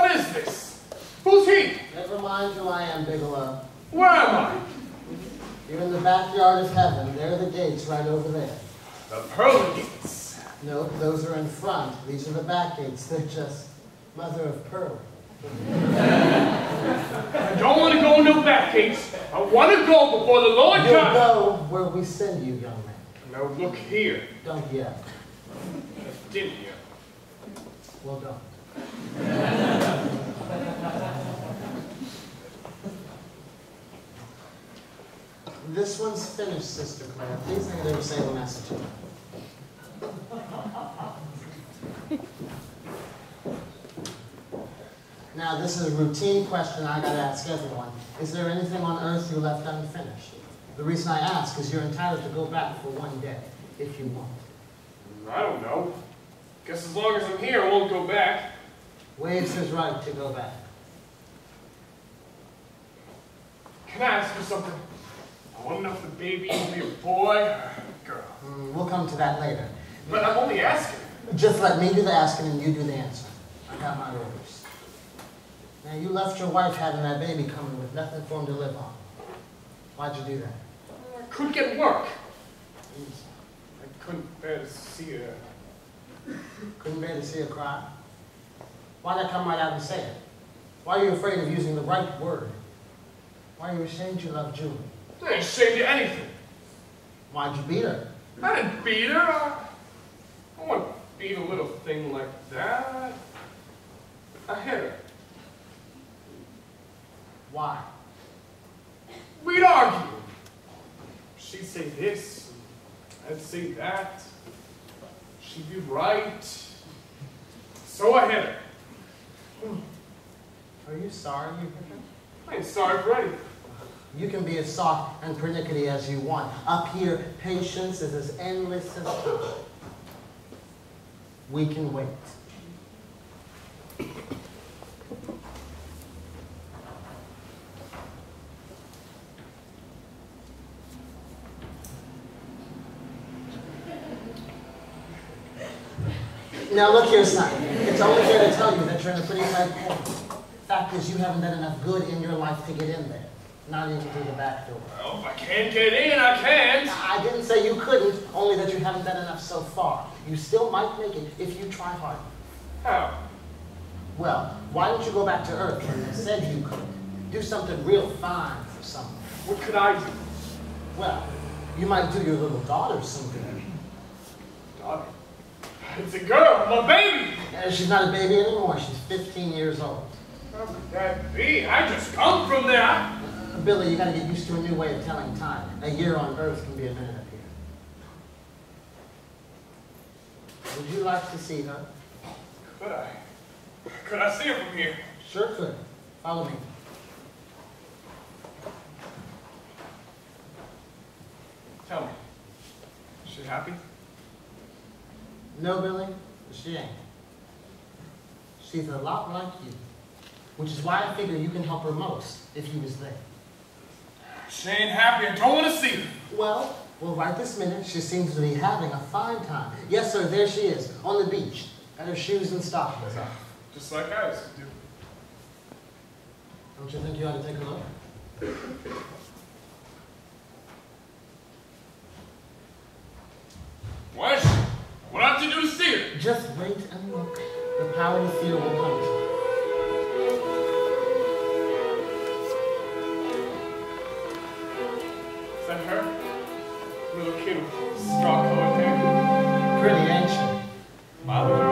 What is this? Who's he? Never mind who I am, Bigelow. Where am I? You're in the backyard of heaven. There are the gates right over there. The pearly gates. No, those are in front. These are the back gates. They're just mother of pearl. I don't want to go in no back gates. I want to go before the Lord You'll God. go where we send you, young man. Now look here. Don't yell. I didn't hear. Well done. This one's finished, Sister Claire. Please hand over say the message. Now, this is a routine question I got to ask everyone. Is there anything on earth you left unfinished? The reason I ask is you're entitled to go back for one day, if you want. I don't know. Guess as long as I'm here, I won't go back. Waives his right to go back. Can I ask you something? I want to know if the baby will be a boy or a girl. We'll come to that later. But I'm only asking. Just let me do the asking and you do the answering. I got my orders. Now, you left your wife having that baby coming with nothing for him to live on. Why'd you do that? I couldn't get work. I couldn't bear to see her. Couldn't bear to see her cry? Why'd I come right out and say it? Why are you afraid of using the right word? Why are you ashamed you love Julie? I ain't ashamed of anything. Why'd you beat her? I didn't beat her. I wouldn't beat a little thing like that. I hit her. Why? We'd argue. She'd say this, I'd say that. She'd be right. So I hit her. Are you sorry you hit her? I ain't sorry for anything. You can be as soft and pernickety as you want. Up here, patience is as endless as time. We can wait. Now look here, son. It's only fair to tell you that you're in a pretty tight corner. Fact is, you haven't done enough good in your life to get in there. Not even through the back door. Well, if I can't get in, I can't. I didn't say you couldn't, only that you haven't done enough so far. You still might make it if you try hard. How? Well, why don't you go back to Earth when they said you could? Do something real fine for someone. What could I do? Well, you might do your little daughter some good. Daughter? It's a girl, my baby. She's not a baby anymore. She's 15 years old. How could that be? I just come from there. Billy, you got to get used to a new way of telling time. A year on Earth can be a minute up here. Would you like to see her? Could I? Could I see her from here? Sure could. Follow me. Tell me. Is she happy? No, Billy, she ain't. She's a lot like you, which is why I figure you can help her most if you was there. She ain't happy. I don't want to see her. Well, right this minute, she seems to be having a fine time. Yes, sir, there she is, on the beach, got her shoes and stockings on. Just like I used to do. Don't you think you ought to take a look? What? What do I have to do to see her? Just wait and look. The power of fear will come to you. Is that her? Little kid with straw-colored hair? Pretty, ain't she? My little girl.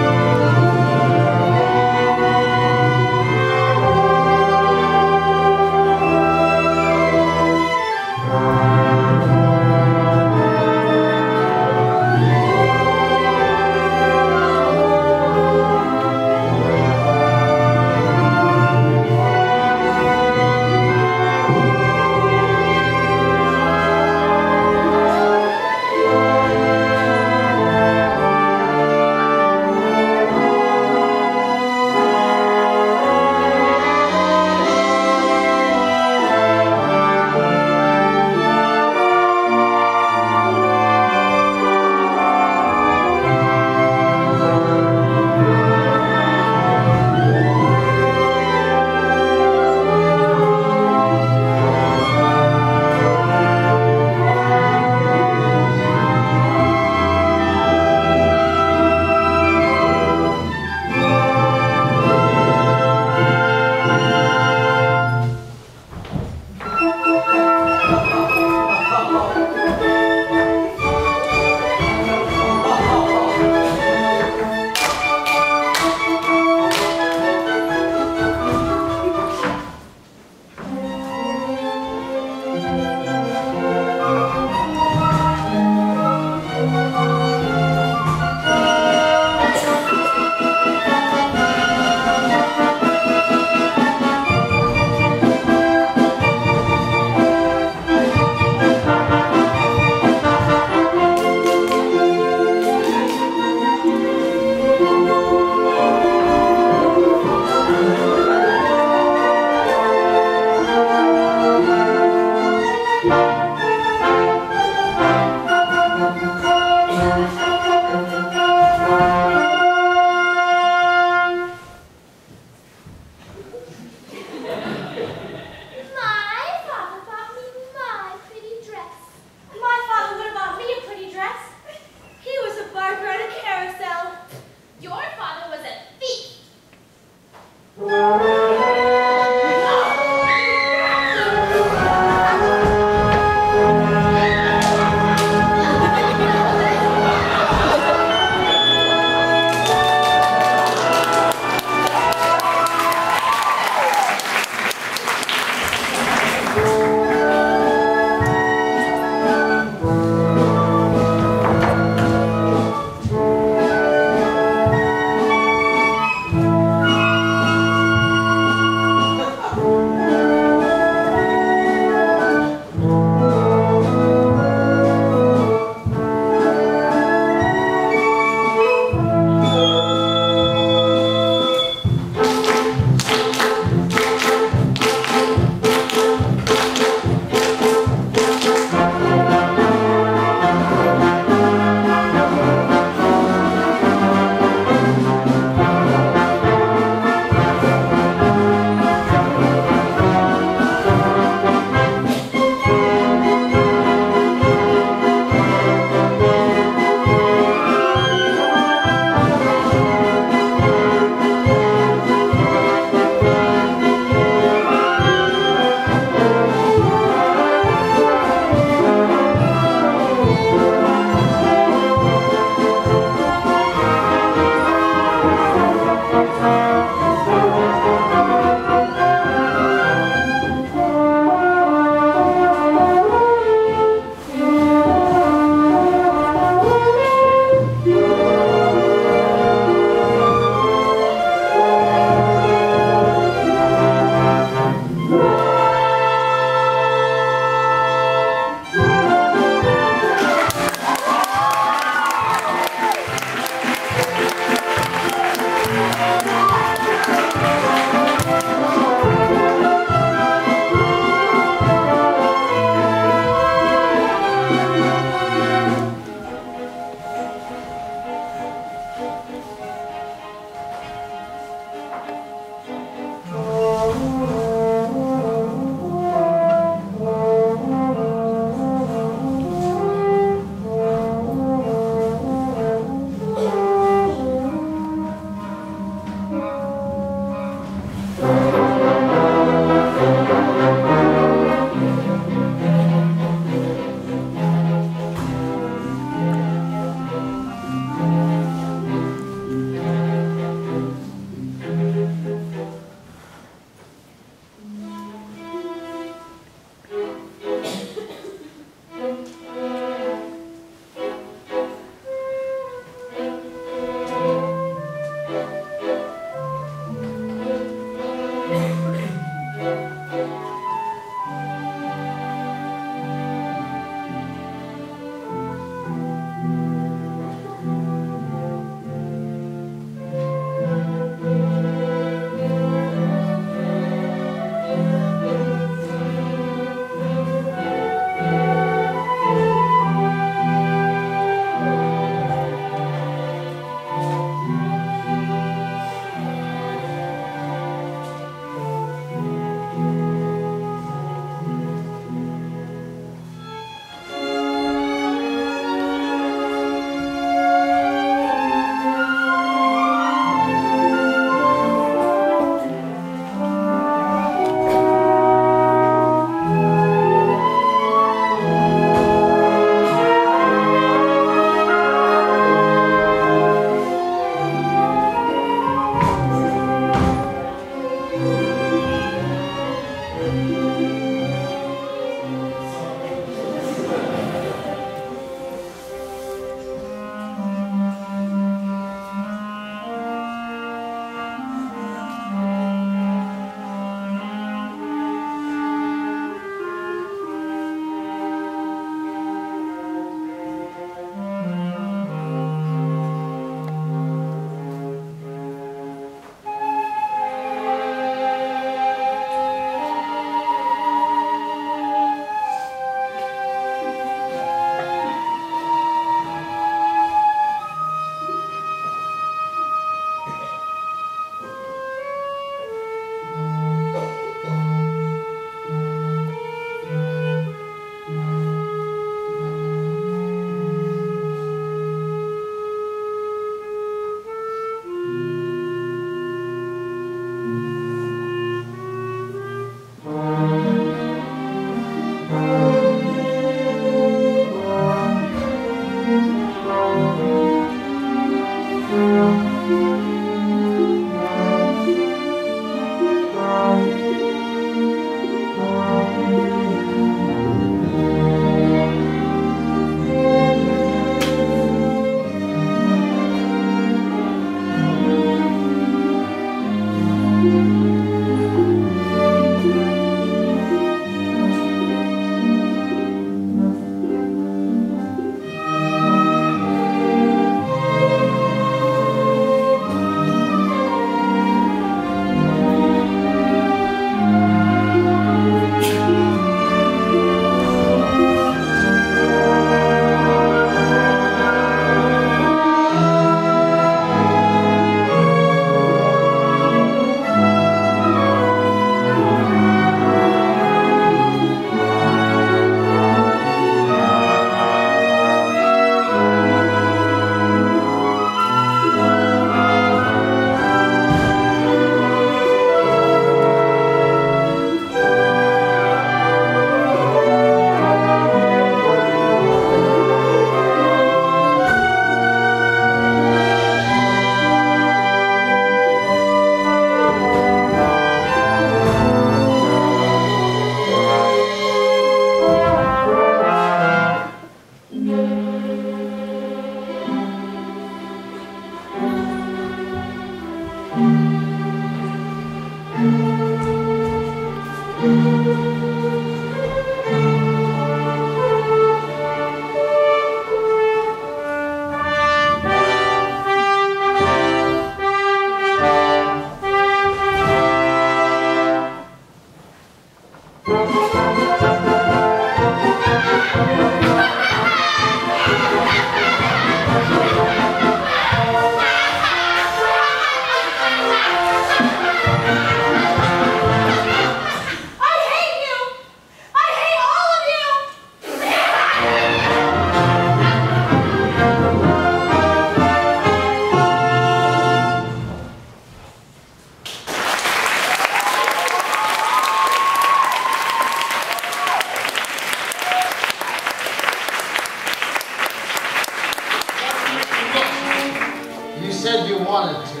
wanted to.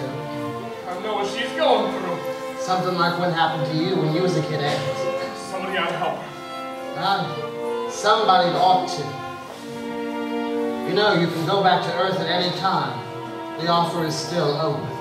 I know what she's going through. Something like what happened to you when you was a kid, eh? Somebody ought to help her. Somebody ought to. You know, you can go back to Earth at any time. The offer is still open.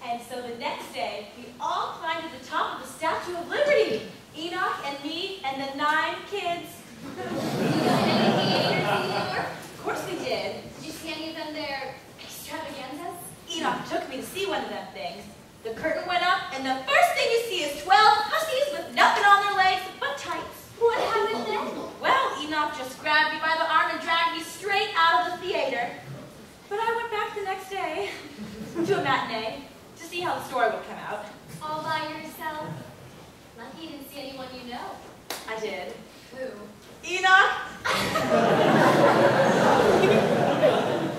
And so the next day, we all climbed to the top of the Statue of Liberty. Enoch and me and the 9 kids. Did you go to any theaters in New York? Of course we did. Did you see any of them there extravaganzas? Enoch took me to see one of them things. The curtain went up, and the first thing you see is 12 hussies with nothing on their legs but tights. What happened then? Well, Enoch just grabbed me by the arm and dragged me straight out of the theater. But I went back the next day to a matinee to see how the story would come out. All by yourself? Lucky you didn't see anyone you know. I did. Who? Enoch!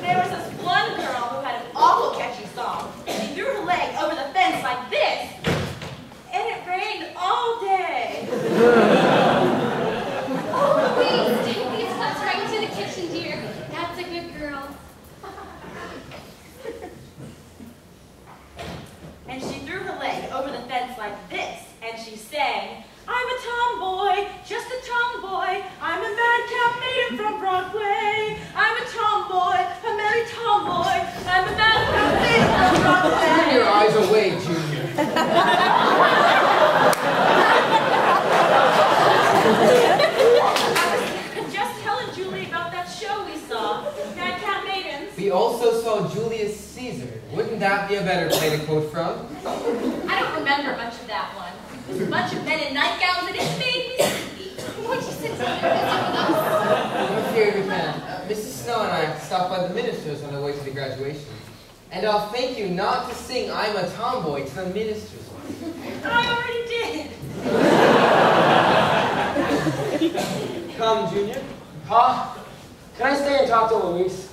There was this one girl who had an awful catchy song. She threw her leg over the fence like this, and it rained all day. Oh, Louise, take these cups right into the kitchen, dear. That's a good girl. And she threw her leg over the fence like this, and she sang, I'm a tomboy, just a tomboy. I'm a madcap maiden from Broadway. I'm a tomboy, a merry tomboy. I'm a madcap maiden from Broadway. Turn your eyes away, Junior. I was just telling Julie about that show we saw, Madcap Maidens. We also saw Julius Caesar. Wouldn't that be a better play to quote from? I don't remember much of that one. It was a bunch of men in nightgowns and it made me sleepy. Won't you sit down and visit with us? I'm afraid we can. Mrs. Snow and I stopped by the ministers on our way to the graduation. And I'll thank you not to sing I'm a Tomboy to the ministers. I already did. Come, Junior. Pa, can I stay and talk to Louise?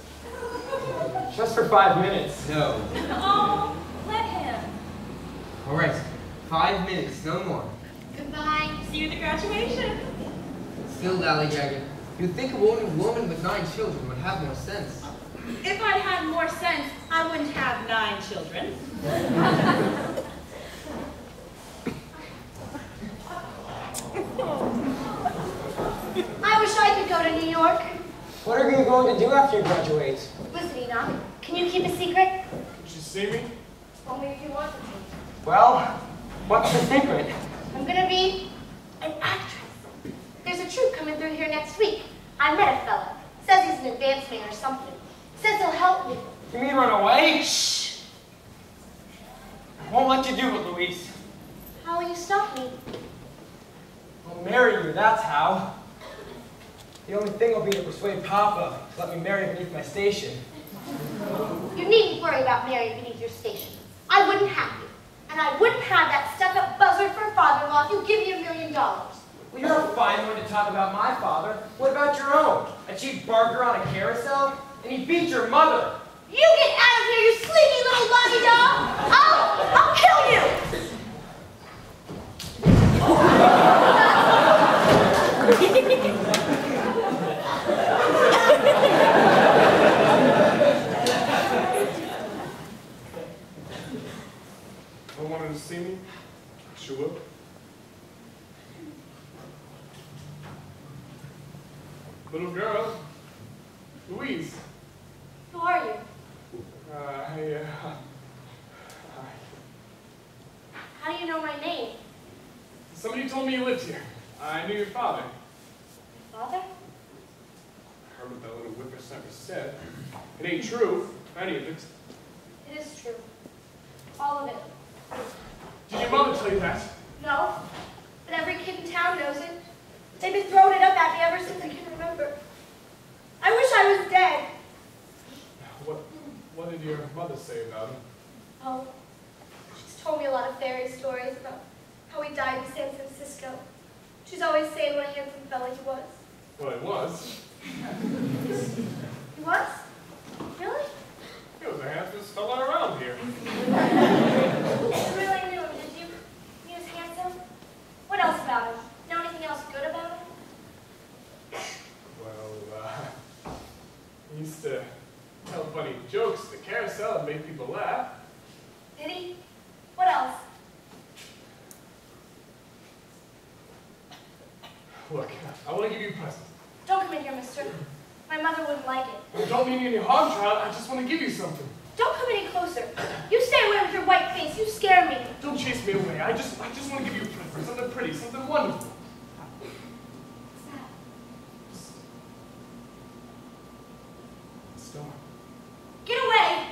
Just for 5 minutes. No. Oh, let him. All right. 5 minutes, no more. Goodbye. See you at the graduation. Still, Lallygagger, you'd think a woman with 9 children would have more sense. If I'd had more sense, I wouldn't have 9 children. I wish I could go to New York. What are you going to do after you graduate? Listen, Enoch, can you keep a secret? Did you see me? Only if you want to. Well, what's the secret? I'm gonna be an actress. There's a troupe coming through here next week. I met a fella. Says he's an advance man or something. Says he'll help me. You mean run away? Shh! I won't let you do it, Louise. How will you stop me? I'll marry you, that's how. The only thing will be to persuade Papa to let me marry beneath my station. You needn't worry about marrying beneath your station. I wouldn't have you. And I wouldn't have that stuck-up buzzard for a father-in-law if you give me $1 million. Well, you're a fine one to talk about my father. What about your own? A cheap barker on a carousel? And he beat your mother. You get out of here, you sleepy little lobby dog! I'll kill you! I wanted to see me. She will. Little girl, Louise. Who are you? Hi. How do you know my name? Somebody told me you lived here. I knew your father. Father? I heard what that little whippersnapper said. It ain't true, any of it. It is true. All of it. Did your mother tell you that? No, but every kid in town knows it. They've been throwing it up at me ever since I can remember. I wish I was dead. What did your mother say about him? Oh, she's told me a lot of fairy stories about how he died in San Francisco. She's always saying what a handsome fella he was. Well, it was. He was? Really? He was the handsomest fella around here. You really knew him, did you? He was handsome? What else about him? Know anything else good about him? Well, he used to tell funny jokes at the carousel and make people laugh. Did he? What else? Look, I want to give you a present. Don't come in here, mister. My mother wouldn't like it. I don't mean any harm, child. I just want to give you something. Don't come any closer. You stay away with your white face. You scare me. Don't chase me away. I just want to give you a present. Something pretty, something wonderful. What's that? Stone. Get away!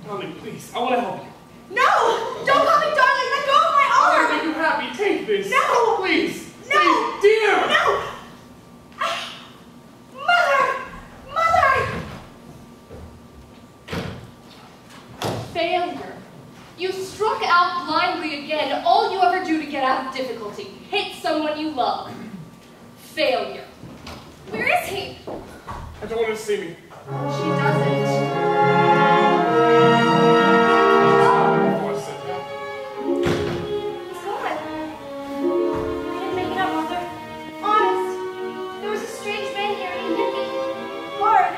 Darling, please. I want to help you. No! Don't call me darling! Let go of my I want arm! to make you happy. Take this. No! Please. No! Please, dear! No! Ah! Mother! Mother! Failure. You struck out blindly again. All you ever do to get out of difficulty. Hit someone you love. Failure. Where is he? I don't want her to see me. She doesn't. Before I said that. He's gone. I didn't make it up, Mother. Honest. There was a strange man here and he hit me hard.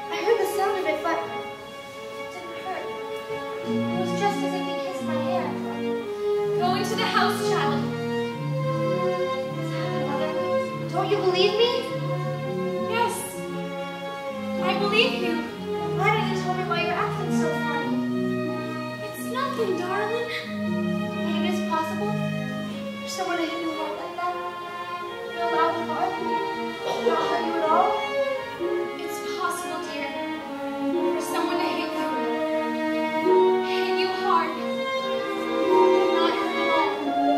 I heard the sound of it, but it didn't hurt. It was just as if he kissed my hand. Go into the house, child. What's happened, Mother? Don't you believe me? Yes. I believe you. Why didn't you tell me why you're acting so funny? It's nothing, darling. And it is possible for someone to hit your heart like that? Feel loud and hard? Not hurt you at all? It's possible, dear, for someone to hit you hard, and not hurt at all.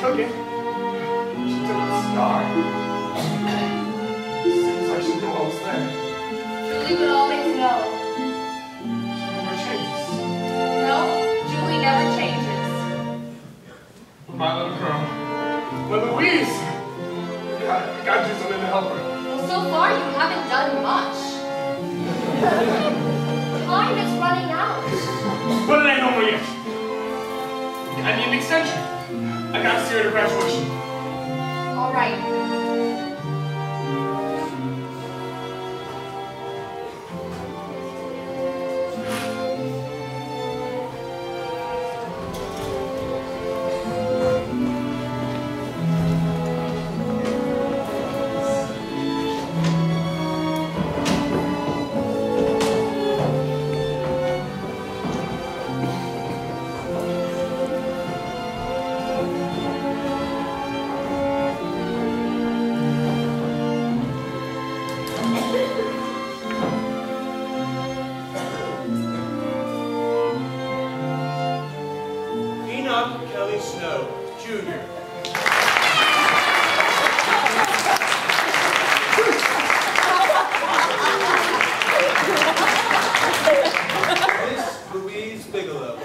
took it. She took the star. Seems like she knew I was there. Julie would always know. She never changes. No, Julie never changes. My little girl. My Louise! I gotta do something to help her. We'll So far, you haven't done much. Time is running out. But it ain't over yet. I need an extension. I gotta see her to graduation. All right. Louise Bigelow.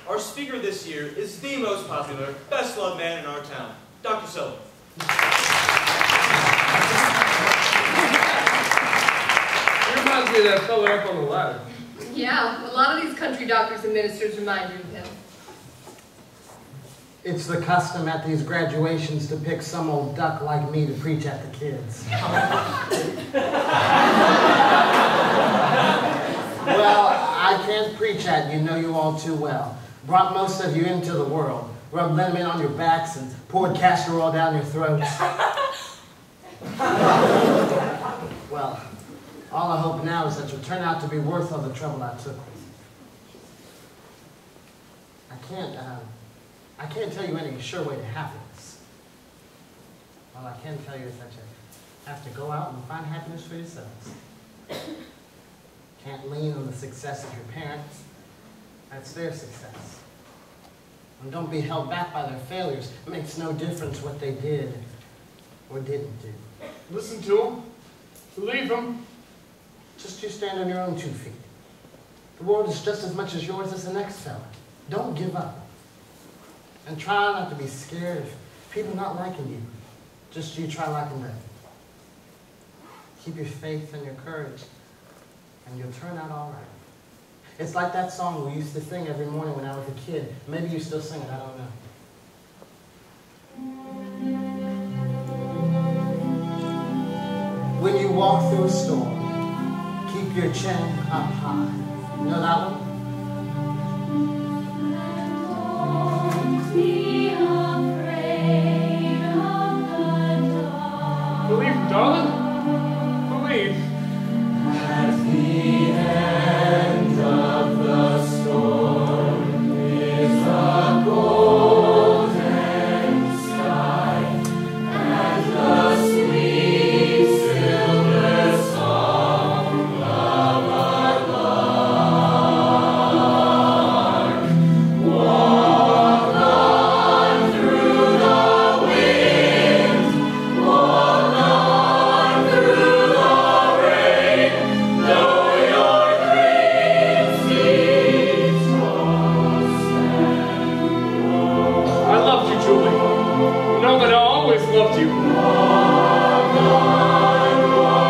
Our speaker this year is the most popular, best-loved man in our town, Dr. Sullivan. He reminds me of that fella up on the ladder. Yeah, a lot of these country doctors and ministers remind you of him. It's the custom at these graduations to pick some old duck like me to preach at the kids. Well, I can't preach at you, know you all too well. Brought most of you into the world, rubbed liniment on your backs and poured castor oil down your throats. Well, all I hope now is that you'll turn out to be worth all the trouble I took with you. I can't tell you any sure way to happiness. All I can tell you is that you have to go out and find happiness for yourselves. Can't lean on the success of your parents. That's their success. And don't be held back by their failures. It makes no difference what they did or didn't do. Listen to him. Believe him. Just you stand on your own 2 feet. The world is just as much as yours as the next fella. Don't give up. And try not to be scared of people not liking you. Just you try liking them. Keep your faith and your courage, and you'll turn out all right. It's like that song we used to sing every morning when I was a kid. Maybe you still sing it, I don't know. When you walk through a storm, keep your chin up high. You know that one? Believe, darling. Believe. At the end of the storm is a golden sky and the sweet silver song of a lark. Walk on through the wind, walk on through the rain, though your dreams keep tossed and blown. I loved you, Julie. Know that I always loved you. Walk on, with hope in your heart, and you'll never walk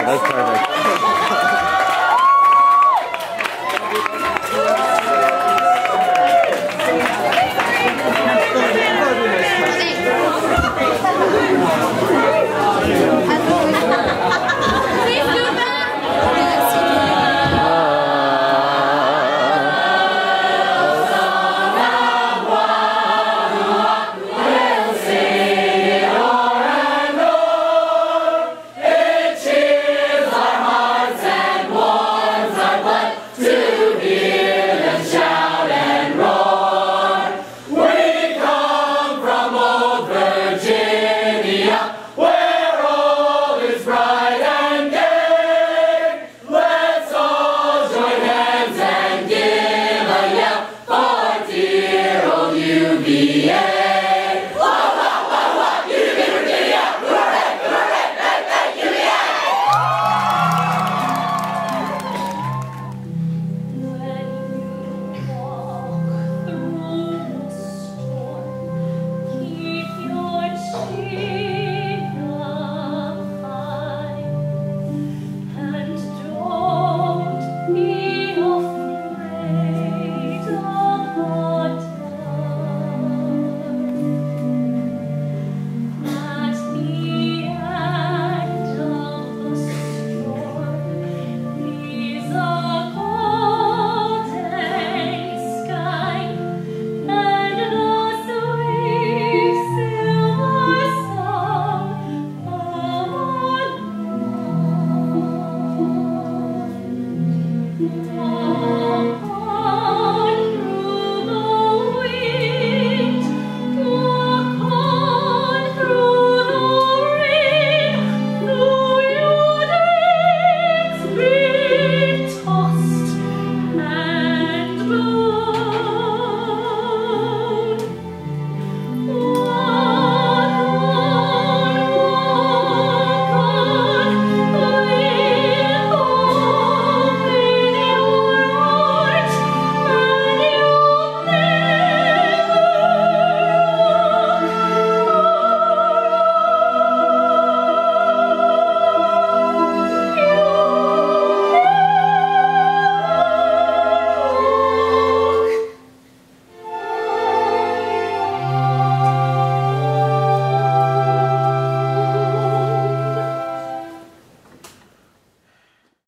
That's perfect. Yeah.